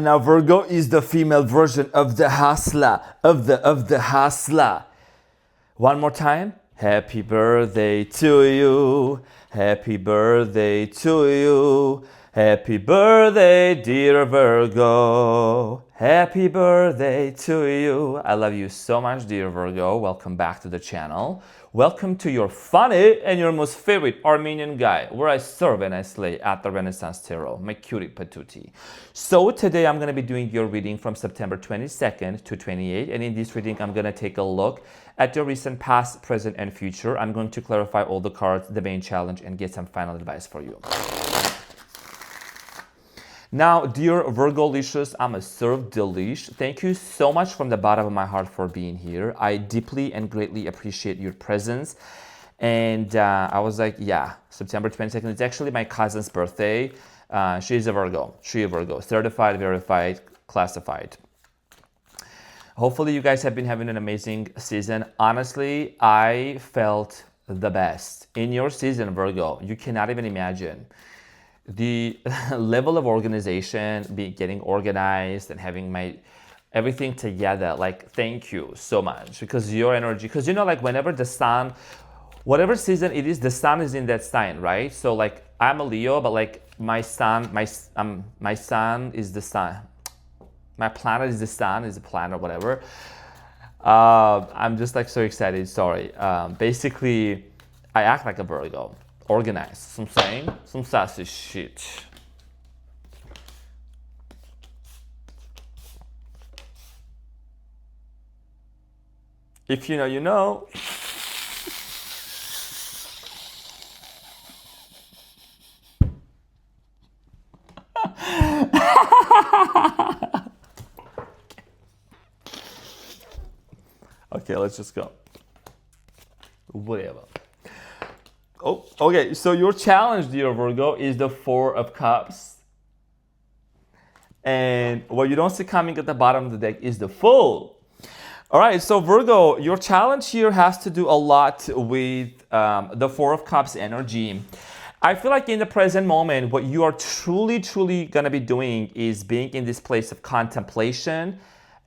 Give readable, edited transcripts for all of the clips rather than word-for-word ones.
Now Virgo is the female version of the hustler, of the hustler. One more time. Happy birthday to you. Happy birthday to you. Happy birthday, dear Virgo. Happy birthday to you. I love you so much, dear Virgo. Welcome back to the channel. Welcome to your funny and your most favorite Armenian guy, where I serve and I slay at the Renaissance Tarot, my cutie patootie. So today I'm going to be doing your reading from September 22nd to 28th. And in this reading, I'm going to take a look at your recent past, present, and future. I'm going to clarify all the cards, the main challenge, and get some final advice for you. Now, dear Virgo-licious, I'm a serve delish. Thank you so much from the bottom of my heart for being here. I deeply and greatly appreciate your presence. And I was like, yeah, September 22nd. It's actually my cousin's birthday. She's a Virgo. She's a Virgo. Certified, verified, classified. Hopefully you guys have been having an amazing season. Honestly, I felt the best. In your season, Virgo, you cannot even imagine the level of organization, getting organized and having my everything together. Like, thank you so much, because your energy, because you know, like whenever the sun, whatever season it is, the sun is in that sign, right? So like I'm a Leo, but like my sun is the sun. My planet is the sun, is the planet or whatever. I'm just like so excited. Sorry. Basically, I act like a Virgo. Organized. Some saying, some sassy shit. If you know, you know. Okay, let's just go. Whatever. Oh, okay. So your challenge, dear Virgo, is the Four of Cups. And what you don't see coming at the bottom of the deck is the Fool. All right. So Virgo, your challenge here has to do a lot with the Four of Cups energy. I feel like in the present moment, what you are truly going to be doing is being in this place of contemplation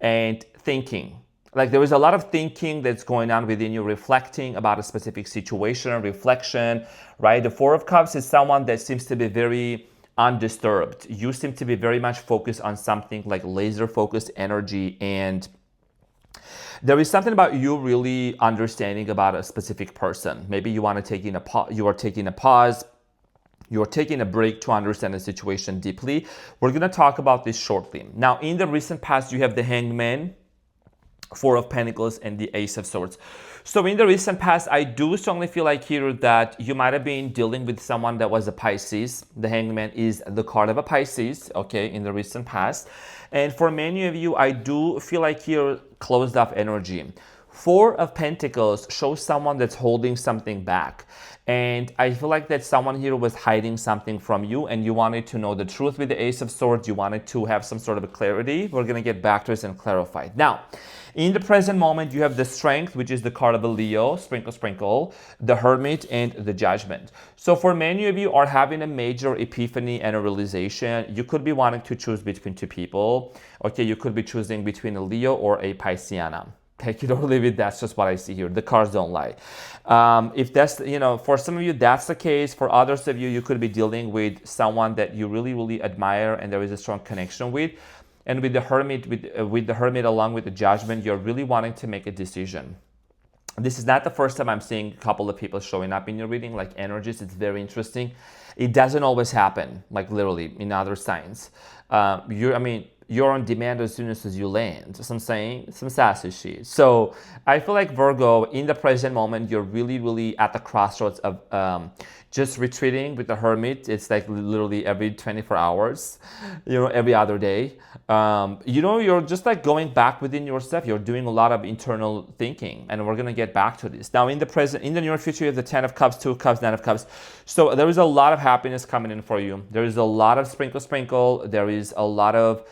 and thinking. Like there is a lot of thinking that's going on within you, reflecting about a specific situation, reflection, right? The Four of Cups is someone that seems to be very undisturbed. You seem to be very much focused on something, like laser focused energy. And there is something about you really understanding about a specific person. Maybe you want to take in you are taking a pause. You're taking a break to understand the situation deeply. We're going to talk about this shortly. Now, in the recent past, you have the Hangman, Four of Pentacles, and the Ace of Swords. So in the recent past, I do strongly feel like here that you might have been dealing with someone that was a Pisces. The Hangman is the card of a Pisces, okay, in the recent past. And for many of you, I do feel like here closed off energy. Four of Pentacles shows someone that's holding something back. And I feel like that someone here was hiding something from you and you wanted to know the truth with the Ace of Swords. You wanted to have some sort of a clarity. We're going to get back to this and clarify. Now, in the present moment, you have the Strength, which is the card of a Leo, sprinkle, sprinkle, the Hermit, and the Judgment. So for many of you are having a major epiphany and a realization. You could be wanting to choose between two people. Okay, you could be choosing between a Leo or a Pisceana. Take it or leave it. That's just what I see here. The cards don't lie. If that's, you know, for some of you, that's the case. For others of you, you could be dealing with someone that you really admire and there is a strong connection with. And with the Hermit, with the Hermit along with the Judgment, you're really wanting to make a decision. This is not the first time I'm seeing a couple of people showing up in your reading, like energies. It's very interesting. It doesn't always happen, like literally in other signs. You're on demand as soon as you land. So I'm saying some sassy shit. So I feel like Virgo, in the present moment, you're really at the crossroads of just retreating with the Hermit. It's like literally every 24 hours, you know, every other day. You know, you're just like going back within yourself. You're doing a lot of internal thinking, and we're gonna get back to this. Now, in the near future, you have the 10 of Cups, 2 of Cups, 9 of Cups. So there is a lot of happiness coming in for you. There is a lot of sprinkle. There is a lot of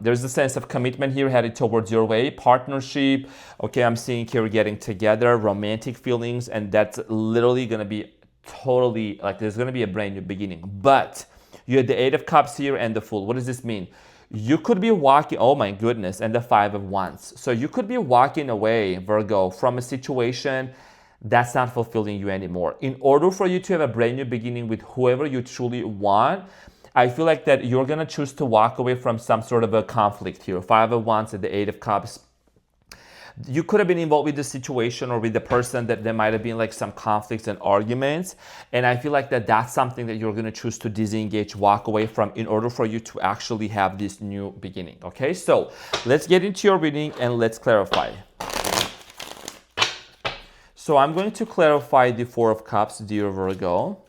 there's a sense of commitment here headed towards your way, partnership. Okay, I'm seeing here getting together, romantic feelings, and that's literally gonna be totally like there's gonna be a brand new beginning. But you had the 8 of Cups here and the Fool. What does this mean? You could be walking, oh my goodness, and the Five of Wands. So you could be walking away, Virgo, from a situation that's not fulfilling you anymore. In order for you to have a brand new beginning with whoever you truly want, I feel like that you're gonna choose to walk away from some sort of a conflict here. Five of Wands and the Eight of Cups. You could have been involved with the situation or with the person that there might have been like some conflicts and arguments. And I feel like that's something that you're going to choose to disengage, walk away from in order for you to actually have this new beginning. Okay, so let's get into your reading and let's clarify. So I'm going to clarify the Four of Cups, dear Virgo.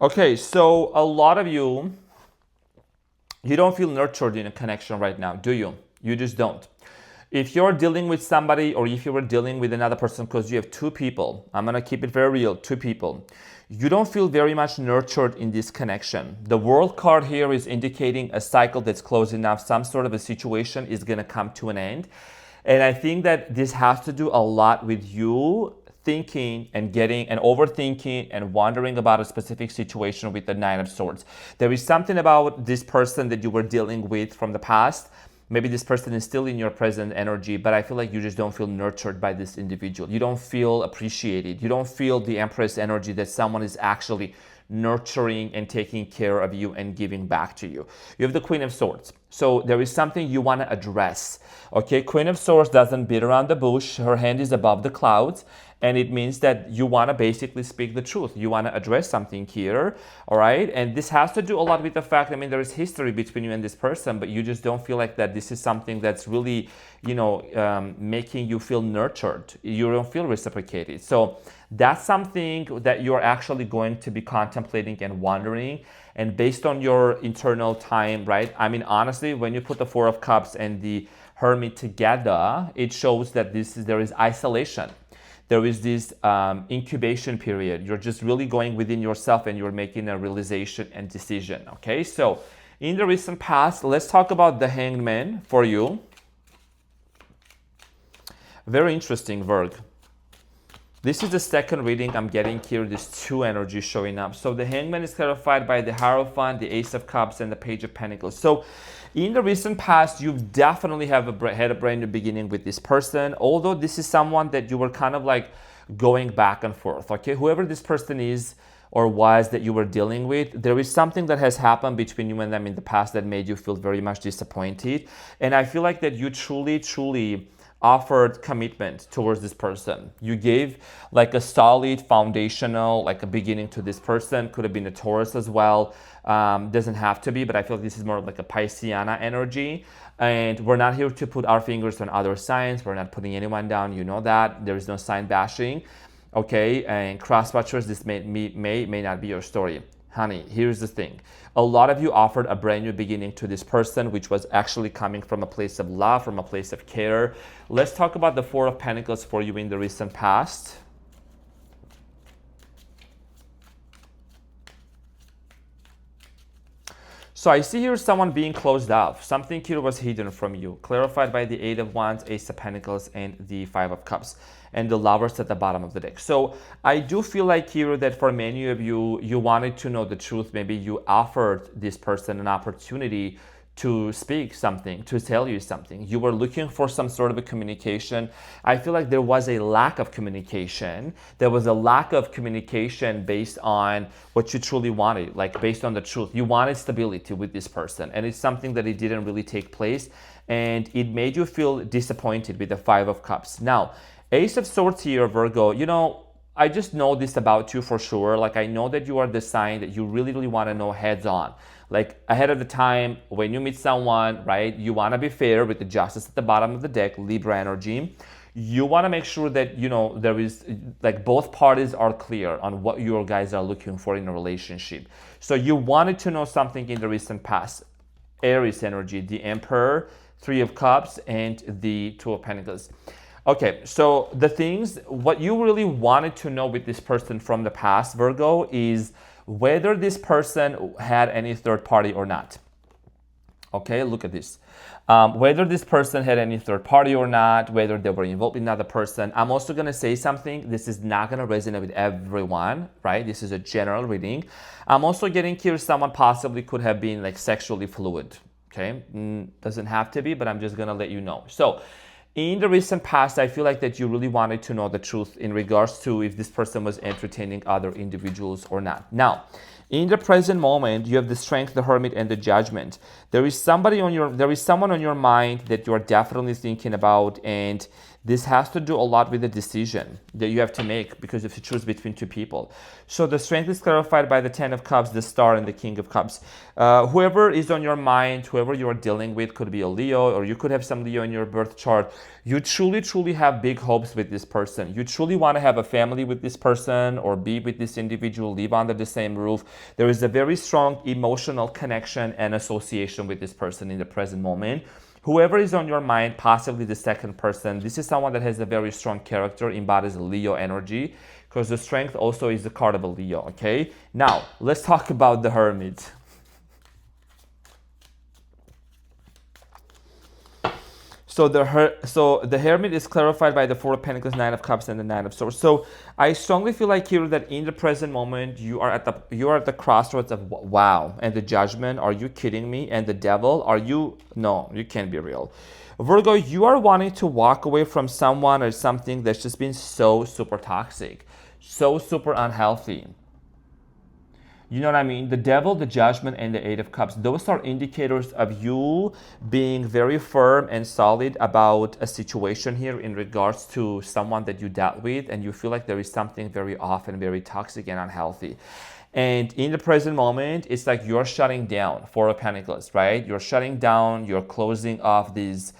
Okay, so a lot of you don't feel nurtured in a connection right now, do you? You just don't. If you're dealing with somebody or if you were dealing with another person, because you have two people, I'm going to keep it very real, two people, you don't feel very much nurtured in this connection. The World card here is indicating a cycle that's closing up. Some sort of a situation is going to come to an end. And I think that this has to do a lot with you thinking and getting and overthinking and wondering about a specific situation with the Nine of Swords. There is something about this person that you were dealing with from the past. Maybe this person is still in your present energy, but I feel like you just don't feel nurtured by this individual. You don't feel appreciated. You don't feel the Empress energy that someone is actually nurturing and taking care of you and giving back to you. You have the Queen of Swords. So there is something you want to address. Okay, Queen of Swords doesn't beat around the bush. Her hand is above the clouds. And it means that you want to basically speak the truth. You want to address something here, all right? And this has to do a lot with the fact, I mean, there is history between you and this person, but you just don't feel like that this is something that's really, making you feel nurtured. You don't feel reciprocated. So that's something that you're actually going to be contemplating and wondering. And based on your internal time, right? I mean, honestly, when you put the Four of Cups and the Hermit together, it shows that there is isolation. There is this incubation period. You're just really going within yourself and you're making a realization and decision. Okay, so in the recent past, let's talk about the Hanged Man for you. Very interesting, Virg. This is the second reading I'm getting here. These two energies showing up. So the Hangman is clarified by the Hierophant, the Ace of Cups, and the Page of Pentacles. So in the recent past, you definitely had a brand new beginning with this person. Although this is someone that you were kind of like going back and forth. Okay, whoever this person is or was that you were dealing with, there is something that has happened between you and them in the past that made you feel very much disappointed. And I feel like that you truly offered commitment towards this person. You gave like a solid foundational, like a beginning to this person. Could have been a Taurus as well. Doesn't have to be, but I feel like this is more like a Pisceana energy. And we're not here to put our fingers on other signs. We're not putting anyone down. You know that. There is no sign bashing. Okay, and cross-watchers, this may not be your story. Honey, here's the thing. A lot of you offered a brand new beginning to this person, which was actually coming from a place of love, from a place of care. Let's talk about the Four of Pentacles for you in the recent past. So I see here someone being closed off. Something here was hidden from you. Clarified by the Eight of Wands, Ace of Pentacles, and the Five of Cups. And the Lovers at the bottom of the deck. So I do feel like here that for many of you, you wanted to know the truth. Maybe you offered this person an opportunity to speak something, to tell you something. You were looking for some sort of a communication. I feel like there was a lack of communication. There was a lack of communication based on what you truly wanted, like based on the truth. You wanted stability with this person, and it's something that it didn't really take place, and it made you feel disappointed with the Five of Cups. Now, Ace of Swords here, Virgo, I just know this about you for sure. Like, I know that you are the sign that you really want to know heads on. Like, ahead of the time, when you meet someone, right, you want to be fair with the Justice at the bottom of the deck, Libra energy. You want to make sure that, there is, like, both parties are clear on what you guys are looking for in a relationship. So you wanted to know something in the recent past. Aries energy, the Emperor, Three of Cups, and the Two of Pentacles. Okay, so what you really wanted to know with this person from the past, Virgo, is whether this person had any third party or not. Okay, look at this. Whether this person had any third party or not, whether they were involved with another person. I'm also going to say something. This is not going to resonate with everyone, right? This is a general reading. I'm also getting here someone possibly could have been like sexually fluid. Okay, doesn't have to be, but I'm just going to let you know. So in the recent past, I feel like that you really wanted to know the truth in regards to if this person was entertaining other individuals or not. Now, in the present moment, you have the Strength, the Hermit, and the Judgment. There is someone on your mind that you are definitely thinking about, and this has to do a lot with the decision that you have to make because you have to choose between two people. So the Strength is clarified by the Ten of Cups, the Star, and the King of Cups. Whoever is on your mind, whoever you are dealing with, could be a Leo, or you could have some Leo in your birth chart. You truly have big hopes with this person. You truly want to have a family with this person or be with this individual, live under the same roof. There is a very strong emotional connection and association with this person in the present moment. Whoever is on your mind, possibly the second person, this is someone that has a very strong character, embodies Leo energy, because the Strength also is the card of a Leo, okay? Now, let's talk about the Hermit. So the Hermit is clarified by the Four of Pentacles, Nine of Cups, and the Nine of Swords. So I strongly feel like here that in the present moment you are at the crossroads of wow, and the Judgment. Are you kidding me? And the Devil. No, you can't be real. Virgo, you are wanting to walk away from someone or something that's just been so super toxic, so super unhealthy. You know what I mean? The Devil, the Judgment, and the Eight of Cups, those are indicators of you being very firm and solid about a situation here in regards to someone that you dealt with, and you feel like there is something very off and very toxic and unhealthy. And in the present moment, it's like you're shutting down. Four of Pentacles, right? You're shutting down, you're closing off this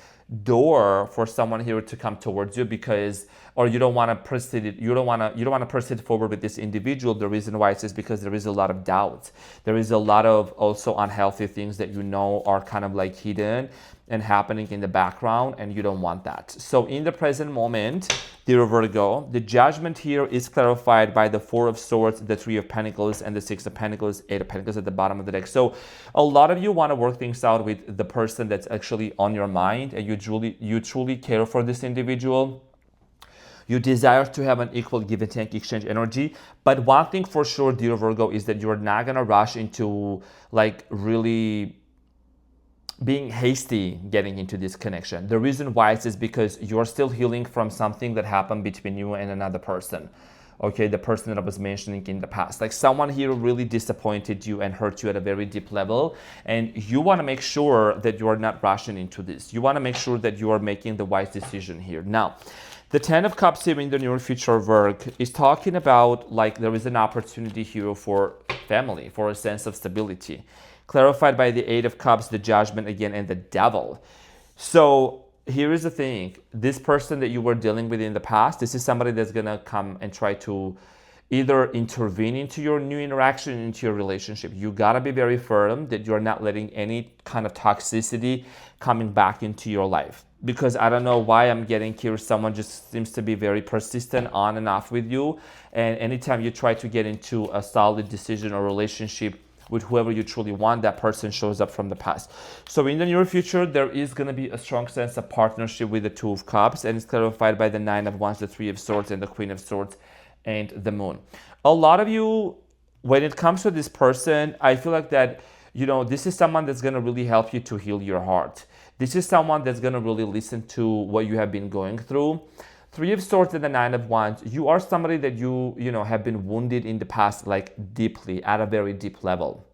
door for someone here to come towards you because, or you don't want to proceed, you don't want to proceed forward with this individual. The reason why is because there is a lot of doubt. There is a lot of also unhealthy things that you know are kind of like hidden and happening in the background, and you don't want that. So in the present moment, dear Virgo, the Judgment here is clarified by the Four of Swords, the Three of Pentacles, and the Six of Pentacles, Eight of Pentacles at the bottom of the deck. So a lot of you want to work things out with the person that's actually on your mind, and you truly care for this individual. You desire to have an equal give and take exchange energy. But one thing for sure, dear Virgo, is that you're not going to rush into like really being hasty getting into this connection. The reason why is because you're still healing from something that happened between you and another person. Okay, the person that I was mentioning in the past. Like someone here really disappointed you and hurt you at a very deep level. And you want to make sure that you are not rushing into this. You want to make sure that you are making the wise decision here. Now, the Ten of Cups here in the near future work is talking about like there is an opportunity here for family, for a sense of stability. Clarified by the Eight of Cups, the Judgment again, and the Devil. So here is the thing. This person that you were dealing with in the past, this is somebody that's going to come and try to either intervene into your new interaction, into your relationship. You got to be very firm that you're not letting any kind of toxicity coming back into your life. Because I don't know why I'm getting here. Someone just seems to be very persistent on and off with you. And anytime you try to get into a solid decision or relationship with whoever you truly want, that person shows up from the past. So in the near future, there is going to be a strong sense of partnership with the Two of Cups, and it's clarified by the Nine of Wands, the Three of Swords, and the Queen of Swords, and the Moon. A lot of you, when it comes to this person, I feel like that, you know, this is someone that's going to really help you to heal your heart. This is someone that's going to really listen to what you have been going through. Three of Swords and the Nine of Wands, you are somebody that you know, have been wounded in the past, like deeply, at a very deep level.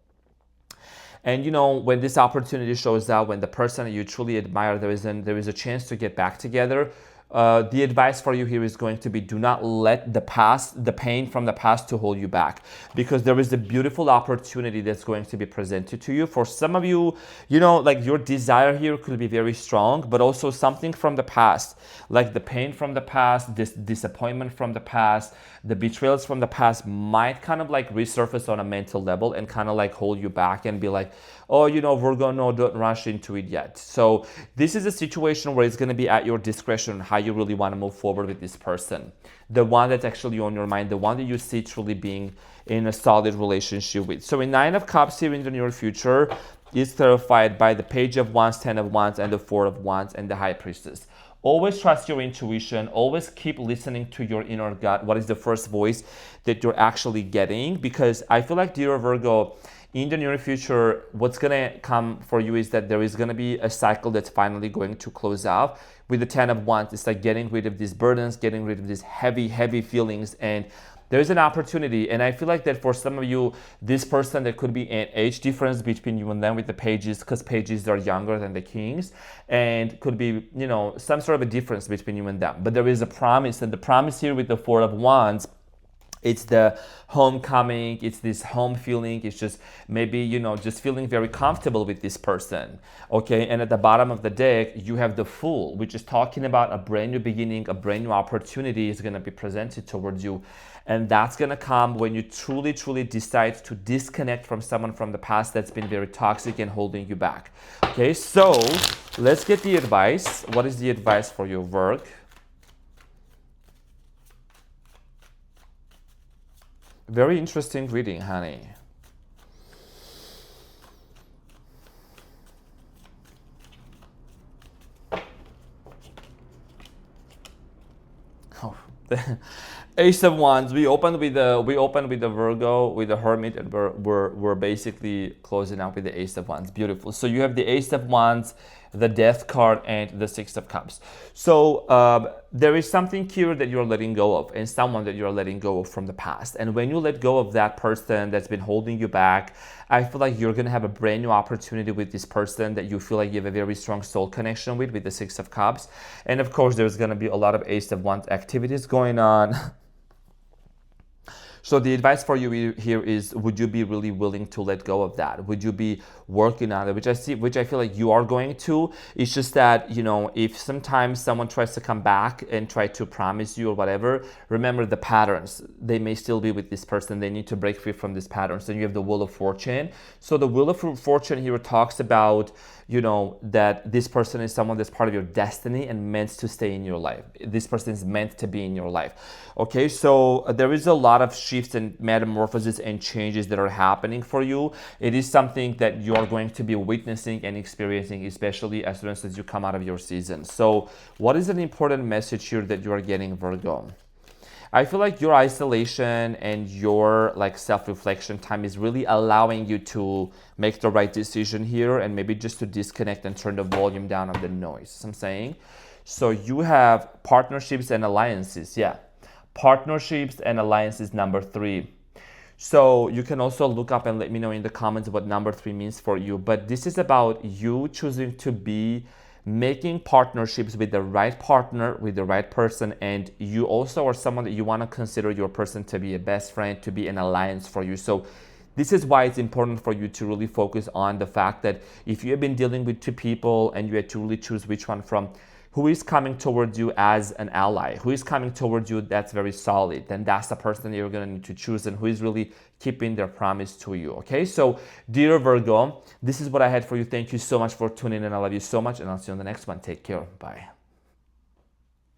And you know, when this opportunity shows up, when the person that you truly admire, there is a chance to get back together. The advice for you here is going to be, do not let the past, the pain from the past to hold you back, because there is a beautiful opportunity that's going to be presented to you. For some of you, you know, like your desire here could be very strong, but also something from the past, like the pain from the past, this disappointment from the past, the betrayals from the past might kind of like resurface on a mental level and kind of like hold you back and be like, oh, you know, Virgo, no, don't rush into it yet. So this is a situation where it's going to be at your discretion how you really want to move forward with this person. The one that's actually on your mind, the one that you see truly being in a solid relationship with. So in Nine of Cups here in the near future is clarified by the Page of Wands, Ten of Wands, and the Four of Wands, and the High Priestess. Always trust your intuition. Always keep listening to your inner gut. What is the first voice that you're actually getting? Because I feel like, dear Virgo, in the near future, what's going to come for you is that there is going to be a cycle that's finally going to close out. With the Ten of Wands, it's like getting rid of these burdens, getting rid of these heavy feelings, and there's an opportunity. And I feel like that for some of you, this person, there could be an age difference between you and them with the Pages, because Pages are younger than the Kings, and could be, you know, some sort of a difference between you and them. But there is a promise, and the promise here with the Four of Wands, it's the homecoming, it's this home feeling, it's just maybe, you know, just feeling very comfortable with this person, okay? And at the bottom of the deck, you have the Fool, which is talking about a brand new beginning, a brand new opportunity is gonna be presented towards you. And that's gonna come when you truly decide to disconnect from someone from the past that's been very toxic and holding you back. Okay, so let's get the advice. What is the advice for you, Virg? Very interesting reading, honey. Oh, Ace of Wands. We opened with the Virgo, with the Hermit, and we're basically closing out with the Ace of Wands. Beautiful. So you have the Ace of Wands, the Death card, and the Six of Cups. So there is something here that you're letting go of, and someone that you're letting go of from the past. And when you let go of that person that's been holding you back, I feel like you're gonna have a brand new opportunity with this person that you feel like you have a very strong soul connection with the Six of Cups. And of course, there's gonna be a lot of Ace of Wands activities going on. So the advice for you here is, would you be really willing to let go of that? Would you be working on it? Which I feel like you are going to. It's just that, you know, if sometimes someone tries to come back and try to promise you or whatever, remember the patterns. They may still be with this person. They need to break free from these patterns. Then you have the Wheel of Fortune. So the Wheel of Fortune here talks about, you know, that this person is someone that's part of your destiny and meant to stay in your life. This person is meant to be in your life. Okay, so there is a lot of shifts and metamorphoses and changes that are happening for you. It is something that you are going to be witnessing and experiencing, especially as soon as you come out of your season. So what is an important message here that you are getting, Virgo? I feel like your isolation and your like self-reflection time is really allowing you to make the right decision here, and maybe just to disconnect and turn the volume down on the noise. I'm saying. So you have partnerships and alliances. Yeah. Partnerships and alliances, number 3. So you can also look up and let me know in the comments what number 3 means for you. But this is about you choosing to be making partnerships with the right partner, with the right person, and you also are someone that you want to consider your person to be a best friend, to be an alliance for you. So this is why it's important for you to really focus on the fact that if you have been dealing with 2 people and you had to really choose which one from, who is coming towards you as an ally, who is coming towards you that's very solid, then that's the person that you're going to need to choose, and who is really keeping their promise to you. Okay, so dear Virgo, this is what I had for you. Thank you so much for tuning in. I love you so much, and I'll see you on the next one. Take care. Bye.